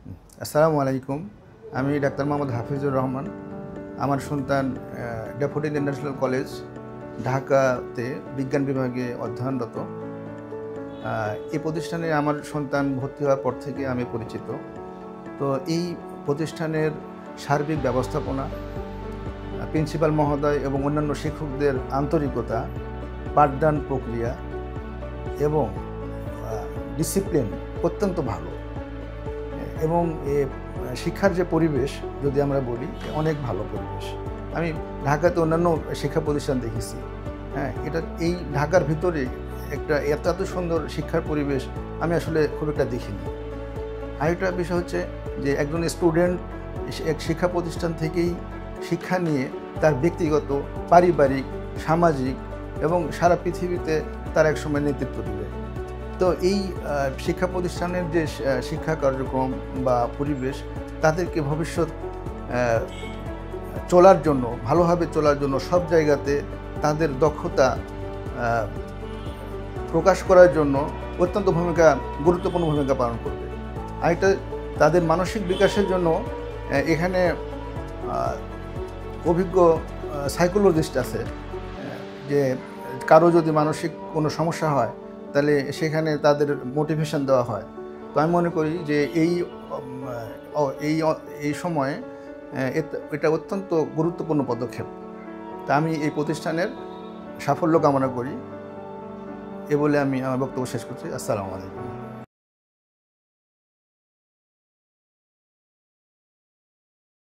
আসসালামু আলাইকুম। আমি ডাক্তার মোহাম্মদ হাফিজুর রহমান। আমার সন্তান ড্যাফোডিল ইন্টারন্যাশনাল কলেজ ঢাকাতে বিজ্ঞান বিভাগে অধ্যয়নরত। এই প্রতিষ্ঠানে আমার সন্তান ভর্তি হওয়ার পর থেকে আমি পরিচিত। তো এই প্রতিষ্ঠানের সার্বিক ব্যবস্থাপনা, প্রিন্সিপাল মহোদয় এবং অন্যান্য শিক্ষকদের আন্তরিকতা, পাঠদান প্রক্রিয়া এবং ডিসিপ্লিন অত্যন্ত ভালো। এবং শিক্ষার যে পরিবেশ যদি আমরা বলি, অনেক ভালো পরিবেশ। আমি ঢাকাতে অন্যান্য শিক্ষা প্রতিষ্ঠান দেখেছি, এই ঢাকার ভিতরে একটা এত সুন্দর শিক্ষার পরিবেশ আমি আসলে খুব একটা দেখিনি। আরেকটা বিষয় হচ্ছে যে একজন স্টুডেন্ট এক শিক্ষা প্রতিষ্ঠান থেকেই শিক্ষা নিয়ে তার ব্যক্তিগত, পারিবারিক, সামাজিক এবং সারা পৃথিবীতে তার এক সময় নেতৃত্ব দেবে। তো এই শিক্ষা প্রতিষ্ঠানের যে শিক্ষা কার্যক্রম বা পরিবেশ, তাদেরকে ভবিষ্যৎ চলার জন্য, ভালোভাবে চলার জন্য সব জায়গাতে তাদের দক্ষতা প্রকাশ করার জন্য অত্যন্ত গুরুত্বপূর্ণ ভূমিকা পালন করবে। আরেকটা, তাদের মানসিক বিকাশের জন্য এখানে অভিজ্ঞ সাইকোলজিস্ট আছে, যে কারো যদি মানসিক কোনো সমস্যা হয় তাহলে সেখানে তাদের মোটিভেশন দেওয়া হয়। তো আমি মনে করি যে এই সময়ে এটা অত্যন্ত গুরুত্বপূর্ণ পদক্ষেপ। তা আমি এই প্রতিষ্ঠানের সাফল্য কামনা করি। এ বলে আমি আমার বক্তব্য শেষ করছি। আসসালামু আলাইকুম।